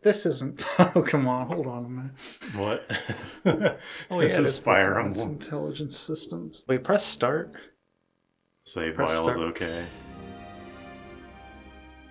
This isn't Pokemon. Hold on a minute. What? Oh This yeah, it is is Fire Pokemon. It's Emblem. intelligence systems. Wait, press start. Save Press file is start. okay.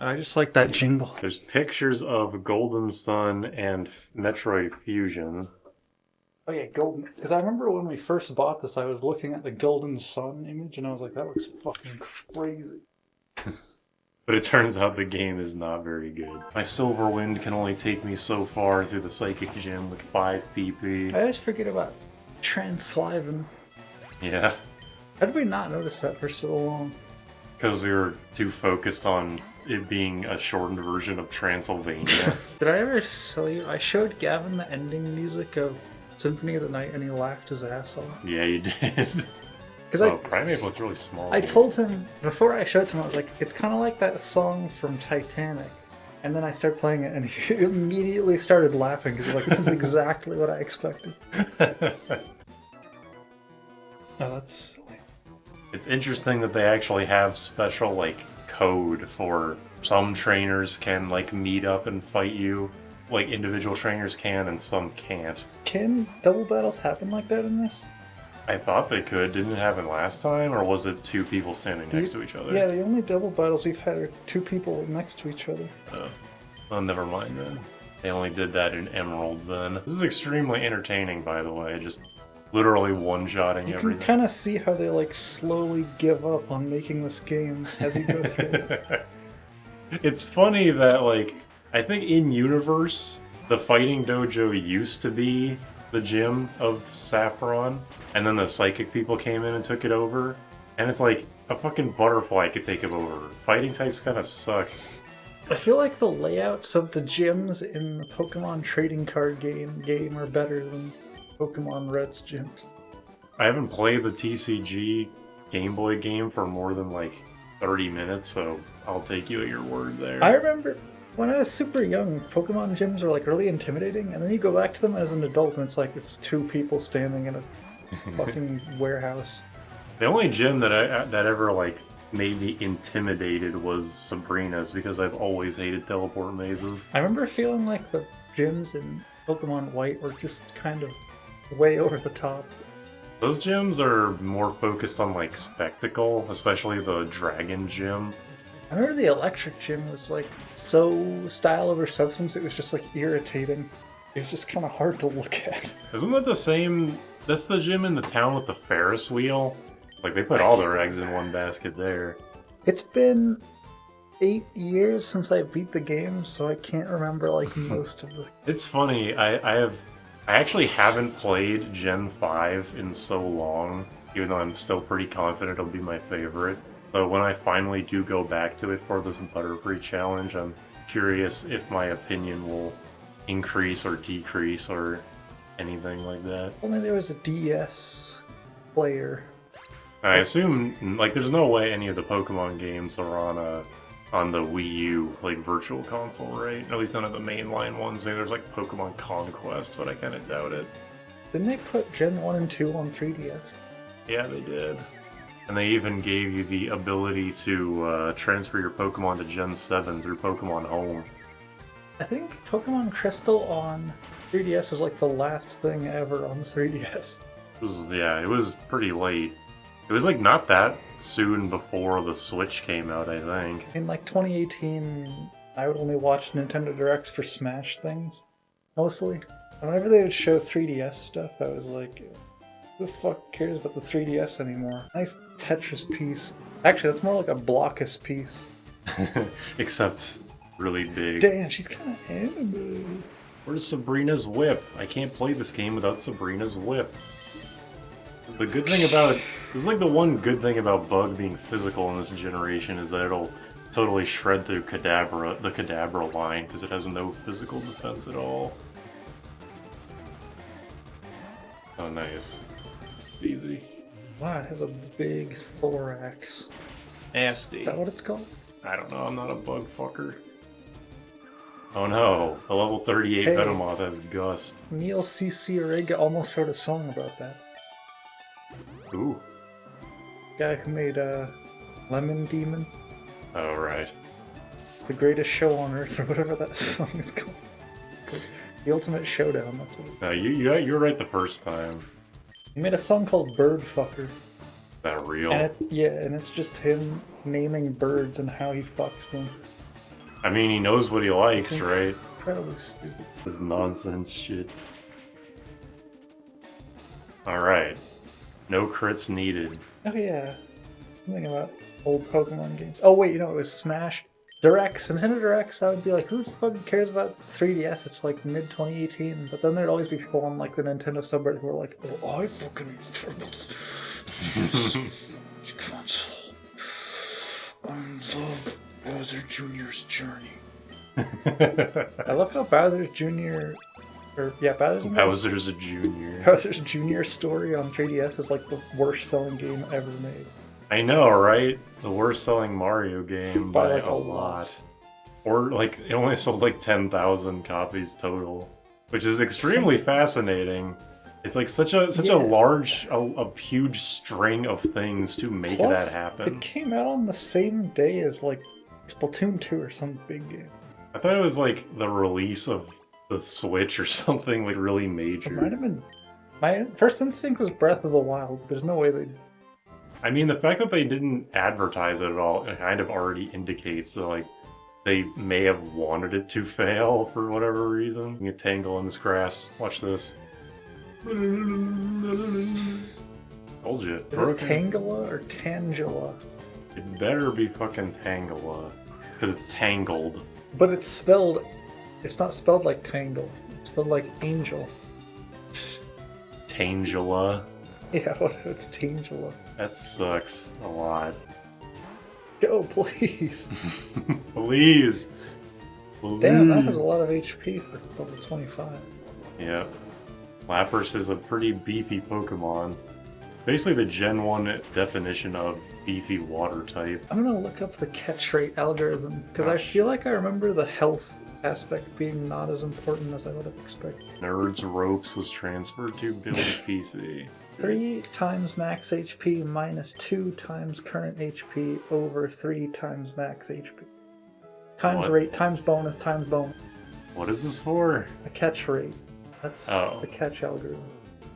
I just like that jingle. There's pictures of Golden Sun and Metroid Fusion. Oh yeah, golden. Because I remember when we first bought this, I was looking at the Golden Sun image, and I was like, that looks fucking crazy. But it turns out the game is not very good. My Silver Wind can only take me so far through the Psychic Gym with 5 PP. I always forget about Transliven. Yeah, How did we not notice that for so long? because we were too focused on it being a shortened version of Transylvania. Did I ever tell you? I showed Gavin the ending music of Symphony of the Night, and he laughed his ass off. Yeah, you did. Because Oh, Primate looks really small. I too. told him, before I showed it to him, I was like, it's kind of like that song from Titanic. And then I started playing it, and he immediately started laughing, because he's like, this is exactly what I expected. Oh, that's silly. It's interesting that they actually have special, like, code for some trainers can, like, meet up and fight you. Like, individual trainers can, and some can't. Can double battles happen like that in this? I thought they could. Didn't it happen last time, or was it 2 people standing next to each other? Yeah, the only double battles we've had are 2 people next to each other. Oh. Well, never mind then. They only did that in Emerald then. This is extremely entertaining, by the way. Just literally one-shotting You everything. can kind of see how they like slowly give up on making this game as you go through it. It's funny that, like, I think in universe, the fighting dojo used to be the gym of Saffron, and then the psychic people came in and took it over. And it's like a fucking butterfly could take it over. Fighting types kind of suck. I feel like the layouts of the gyms in the Pokemon trading card game are better than Pokemon Red's gyms. I haven't played the TCG Game Boy game for more than like 30 minutes, so I'll take you at your word there. I remember when I was super young, Pokemon gyms were like really intimidating, and then you go back to them as an adult and it's like it's 2 people standing in a fucking warehouse. The only gym that that ever like made me intimidated was Sabrina's, because I've always hated teleport mazes. I remember feeling like the gyms in Pokemon White were just kind of way over the top. Those gyms are more focused on like spectacle, especially the Dragon Gym. I remember the electric gym was like so style over substance, it was just like irritating. It was just kind of hard to look at. Isn't that the same? That's the gym in the town with the Ferris wheel? Like, they put all their eggs in one basket there. It's been 8 years since I beat the game, so I can't remember like most of the... It's funny, I actually haven't played Gen 5 in so long, even though I'm still pretty confident it'll be my favorite. So when I finally do go back to it for this Butterfree challenge, I'm curious if my opinion will increase or decrease or anything like that. Only there was a DS player. I assume, like, there's no way any of the Pokemon games are on the Wii U, like, virtual console, right? At least none of the mainline ones. Maybe there's, like, Pokemon Conquest, but I kind of doubt it. Didn't they put Gen 1 and 2 on 3DS? Yeah, they did. And they even gave you the ability to transfer your Pokemon to Gen 7 through Pokemon Home. I think Pokemon Crystal on 3DS was like the last thing ever on the 3DS. It was pretty late. It was, like, not that soon before the Switch came out, I think. In like 2018, I would only watch Nintendo Directs for Smash things, mostly. And whenever they would show 3DS stuff, I was like, who the fuck cares about the 3DS anymore? Nice Tetris piece. Actually, that's more like a Blockus piece. Except really big. Damn, she's kind of anime. Where's Sabrina's whip? I can't play this game without Sabrina's whip. The good thing about... This is like the one good thing about Bug being physical in this generation is that it'll totally shred through the Kadabra line, because it has no physical defense at all. Oh, nice. It's easy. Wow, it has a big thorax. Nasty. Is that what it's called? I don't know, I'm not a bug fucker. Oh no, a level 38 Hey. Venomoth has Gust. Neil C.C. Orega almost wrote a song about that. Ooh. Guy who made Lemon Demon, Oh, right. the greatest show on earth, or whatever that song is called. It's the ultimate showdown. That's what. No, you were right the first time. He made a song called Bird Fucker. That real? And and it's just him naming birds and how he fucks them. I mean, he knows what he likes, It's right? incredibly stupid. This nonsense shit. Alright. No crits needed. Oh yeah. Something about old Pokemon games. Oh wait, it was Smash. Directs, Nintendo Directs, I would be like, who fucking cares about 3DS? It's like mid 2018. But then there'd always be people on like the Nintendo subreddit who are like, oh, I fucking console. I love Bowser Jr.'s journey. I love how Bowser's Jr. Bowser's a junior. Bowser's Jr. story on 3DS is like the worst selling game ever made. I know, right? The worst selling Mario game by like, a lot. Or like it only sold like 10,000 copies total, which is extremely fascinating. It's like such a large, a huge string of things to make that happen. It came out on the same day as like Splatoon 2 or some big game. I thought it was like the release of the Switch or something like really major. It might have been. My first instinct was Breath of the Wild. There's no way they. I mean, the fact that they didn't advertise it at all, it kind of already indicates that like they may have wanted it to fail for whatever reason. You can tangle in this grass. Watch this. Told you. Is it Tangela or Tangela? It better be fucking Tangela. Because it's tangled. But it's spelled. It's not spelled like Tangle. It's spelled like Angel. Tangela. Yeah, it's Tangela. That sucks a lot. Go, please. Please. Damn, that has a lot of HP for level 25. Yeah. Lapras is a pretty beefy Pokemon. Basically the Gen 1 definition of beefy water type. I'm gonna look up the catch rate algorithm, because I feel like I remember the health aspect being not as important as I would have expected. Nerds Ropes was transferred to build PC. 3 times max HP minus 2 times current HP over 3 times max HP. Times rate, times bonus, times bonus. What is this for? A catch rate. That's the catch algorithm.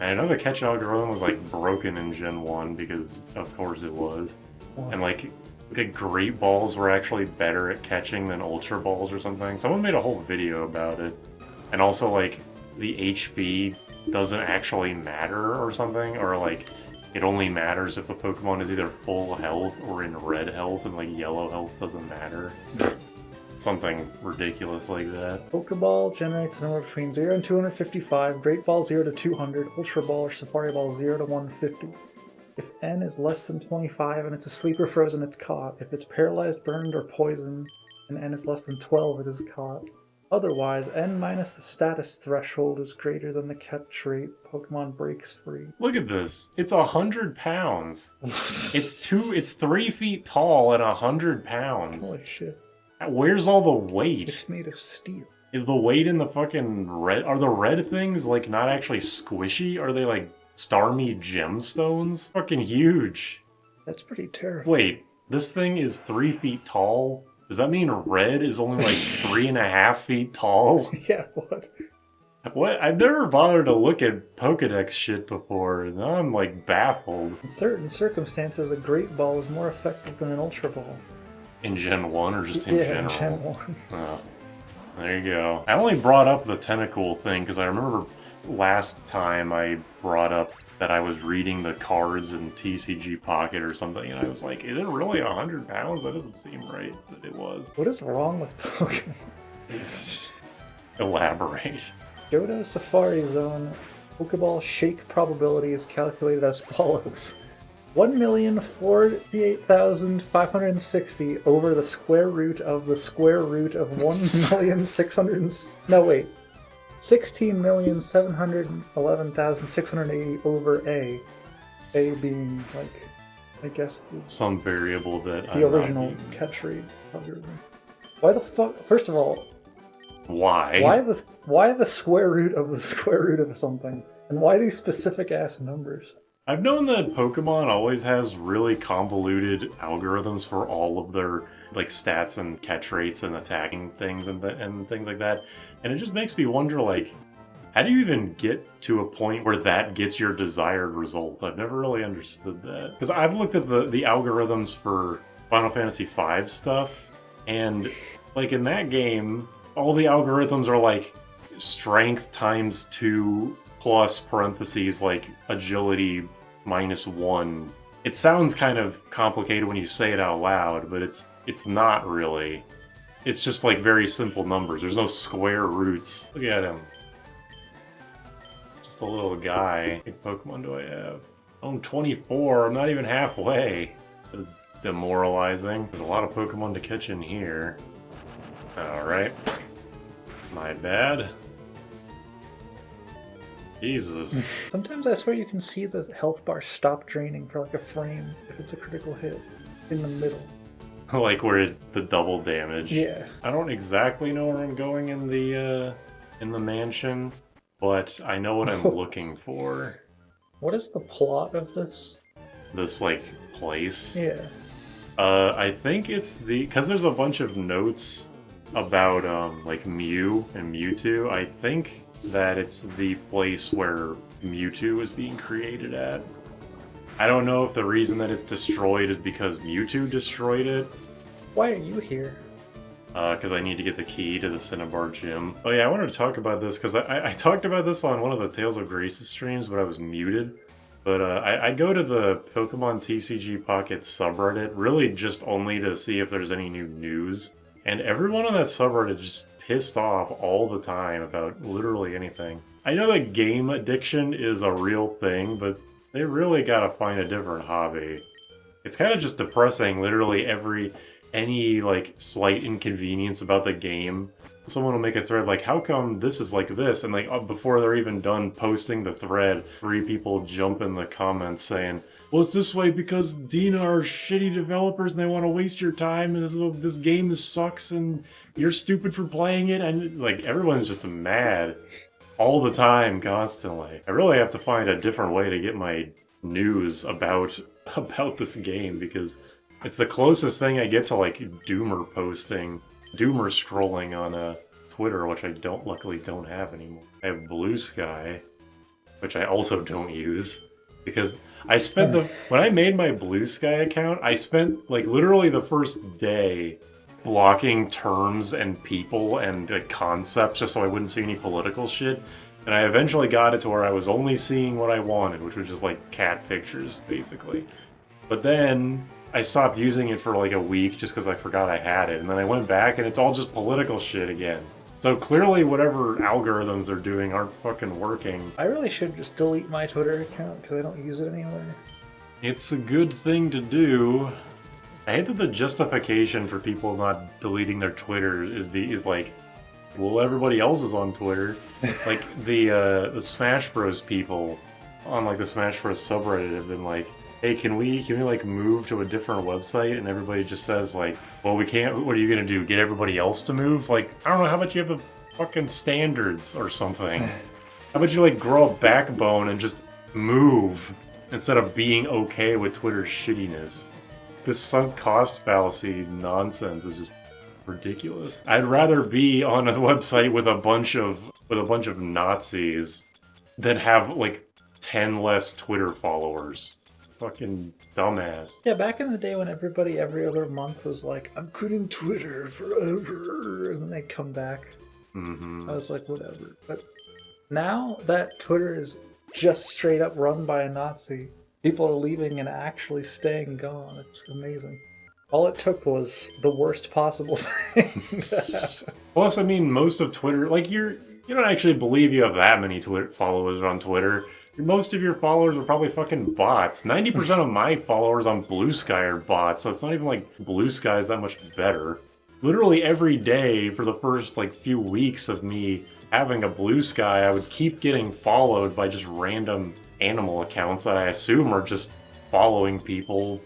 I know the catch algorithm was like broken in Gen 1 because of course it was. Wow. And like the Great Balls were actually better at catching than Ultra Balls or something. Someone made a whole video about it. And also like the HP doesn't actually matter or something, or like it only matters if a Pokemon is either full health or in red health, and like yellow health doesn't matter. Something ridiculous like that. Pokeball generates a number between 0 and 255, Great Ball 0 to 200, Ultra Ball or Safari Ball 0 to 150. If N is less than 25 and it's asleep or frozen, it's caught. If it's paralyzed, burned, or poisoned, and N is less than 12, it is caught. Otherwise, N minus the status threshold is greater than the catch rate. Pokemon breaks free. Look at this. It's 100 pounds. It's 3 feet tall and 100 pounds. Holy shit. Where's all the weight? It's made of steel. Is the weight in the fucking red? Are the red things like not actually squishy? Are they like Starmie gemstones? Fucking huge. That's pretty terrifying. Wait, this thing is 3 feet tall? Does that mean red is only like 3.5 feet tall? Yeah, what? What? I've never bothered to look at Pokedex shit before, and now I'm like baffled. In certain circumstances, a Great Ball is more effective than an Ultra Ball. In Gen 1 or just in general? Yeah, in Gen 1. Oh, there you go. I only brought up the tentacle thing because I remember last time I brought up that I was reading the cards in TCG Pocket or something, and I was like, is it really 100 pounds? That doesn't seem right that it was. What is wrong with Pokemon? Elaborate. Johto Safari Zone Pokeball Shake probability is calculated as follows. 1,048,560 over the square root of 1,600,000. No, wait. 16,711,680 over A. A being, like, I guess... some variable that the original catch rate algorithm. Why the fuck... First of all... Why? Why the square root of something? And why these specific ass numbers? I've known that Pokemon always has really convoluted algorithms for all of their like stats and catch rates and attacking things and things like that, and it just makes me wonder like, how do you even get to a point where that gets your desired result? I've never really understood that because I've looked at the algorithms for Final Fantasy V stuff, and like in that game, all the algorithms are like strength times 2 plus parentheses like agility -1. It sounds kind of complicated when you say it out loud, but it's not really. It's just like very simple numbers. There's no square roots. Look at him. Just a little guy. How many Pokemon do I have? Oh, I'm 24. I'm not even halfway. It's demoralizing. There's a lot of Pokemon to catch in here. Alright. My bad. Jesus. Sometimes I swear you can see the health bar stop draining for like a frame if it's a critical hit in the middle. Like where the double damage. Yeah. I don't exactly know where I'm going in the mansion, but I know what I'm looking for. What is the plot of this? This like place. Yeah. I think it's because there's a bunch of notes about like Mew and Mewtwo. I think that it's the place where Mewtwo is being created at. I don't know if the reason that it's destroyed is because Mewtwo destroyed it. Why are you here? Because I need to get the key to the Cinnabar gym. Oh yeah, I wanted to talk about this because I talked about this on one of the Tales of Graces streams, but I was muted. But I go to the Pokemon TCG Pocket subreddit really just only to see if there's any new news. And everyone on that subreddit just pissed off all the time about literally anything. I know that game addiction is a real thing, but they really gotta find a different hobby. It's kind of just depressing, literally any like slight inconvenience about the game. Someone will make a thread like, how come this is like this? And like before they're even done posting the thread, 3 people jump in the comments saying, well, it's this way because Dina are shitty developers and they want to waste your time and this game sucks and you're stupid for playing it. And like everyone's just mad all the time, constantly. I really have to find a different way to get my news about this game because it's the closest thing I get to like doomer scrolling on Twitter, which I luckily don't have anymore. I have Blue Sky, which I also don't use. Because I spent when I made my Blue Sky account, I spent like literally the first day blocking terms and people and concepts just so I wouldn't see any political shit. And I eventually got it to where I was only seeing what I wanted, which was just like cat pictures, basically. But then I stopped using it for like a week just because I forgot I had it. And then I went back and it's all just political shit again. So clearly whatever algorithms they're doing aren't fucking working. I really should just delete my Twitter account because I don't use it anymore. It's a good thing to do. I hate that the justification for people not deleting their Twitter is like, well, everybody else is on Twitter. Like the Smash Bros people on like the Smash Bros subreddit have been like, hey, can we like move to a different website? And everybody just says like, well, we can't. What are you gonna do? Get everybody else to move? Like, I don't know. How about you have a fucking standards or something? How about you like grow a backbone and just move instead of being okay with Twitter's shittiness? This sunk cost fallacy nonsense is just ridiculous. I'd rather be on a website with a bunch of Nazis than have like 10 less Twitter followers. Fucking dumbass. Yeah, back in the day when everybody every other month was like, I'm quitting Twitter forever, and then they come back. I was like, whatever. But now that Twitter is just straight up run by a Nazi, people are leaving and actually staying gone. It's amazing. All it took was the worst possible thing to happen. Plus, I mean, most of Twitter, like you don't actually believe you have that many followers on Twitter. Most of your followers are probably fucking bots. 90% of my followers on Blue Sky are bots, so it's not even like Blue Sky is that much better. Literally every day for the first like few weeks of me having a Blue Sky, I would keep getting followed by just random animal accounts that I assume are just following people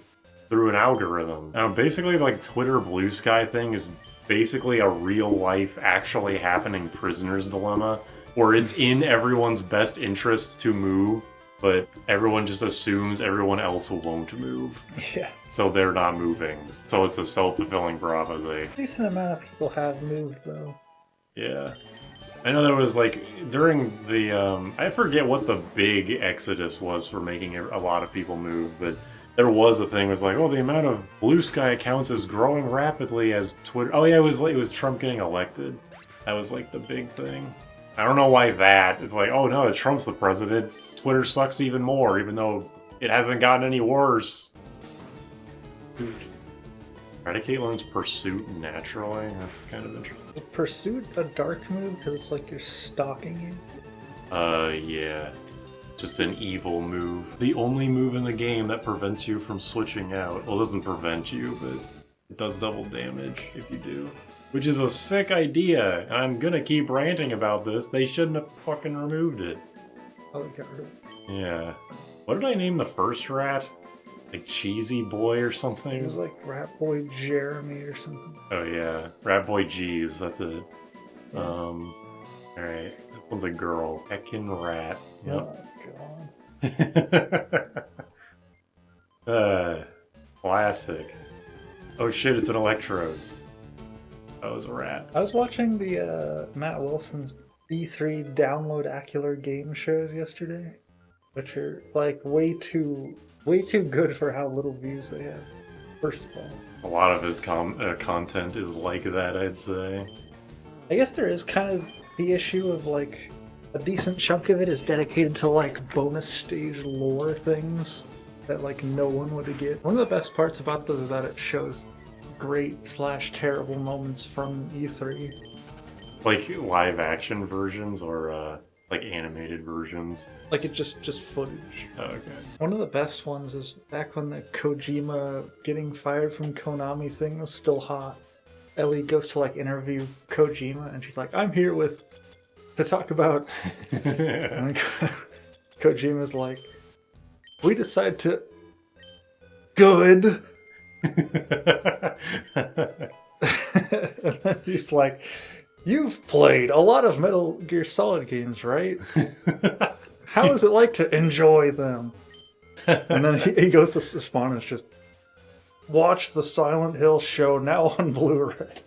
through an algorithm. Now, basically, like Twitter Blue Sky thing is basically a real life, actually happening prisoner's dilemma, where it's in everyone's best interest to move but everyone just assumes everyone else won't move, Yeah. so they're not moving. So it's a self-fulfilling prophecy. A decent amount of people have moved, though. Yeah. I know there was like during the I forget what the big exodus was for making a lot of people move, but there was a thing was like, oh, the amount of blue sky accounts is growing rapidly as Twitter. Oh yeah, it was Trump getting elected. That was like the big thing. I don't know why that. It's like, oh no, Trump's the president. Twitter sucks even more, even though it hasn't gotten any worse. Dude. Eradicate learns Pursuit naturally. That's kind of interesting. Is Pursuit a dark move because it's like you're stalking you? Yeah. Just an evil move. The only move in the game that prevents you from switching out. Well, it doesn't prevent you, but it does double damage if you do. Which is a sick idea. And I'm gonna keep ranting about this. They shouldn't have fucking removed it. Oh, they got rid of it. Yeah. What did I name the first rat? Like Cheesy Boy or something? It was like Rat Boy Jeremy or something. Oh yeah. Rat Boy G's, that's it. Alright. That one's a girl. Heckin' Rat. Yep. Oh, God. Classic. Oh shit, it's an electrode. That was a rat. I was watching the Matt Wilson's E3 download-acular game shows yesterday, which are like way too good for how little views they have. First of all, A lot of his content is like that, I'd say. I guess there is kind of the issue of like a decent chunk of it is dedicated to like bonus stage lore things that like no one would get. One of the best parts about this is that it shows great/terrible moments from E3. Like live action versions or like animated versions. Like it just footage. Oh, okay. One of the best ones is back when the Kojima getting fired from Konami thing was still hot. Ellie goes to like interview Kojima and she's like, I'm here to talk about and Kojima's like, we decided to good. And then he's like, you've played a lot of Metal Gear Solid games, right? How is it like to enjoy them? And then he goes to Spawn and it's just, watch the Silent Hill show now on Blu-ray.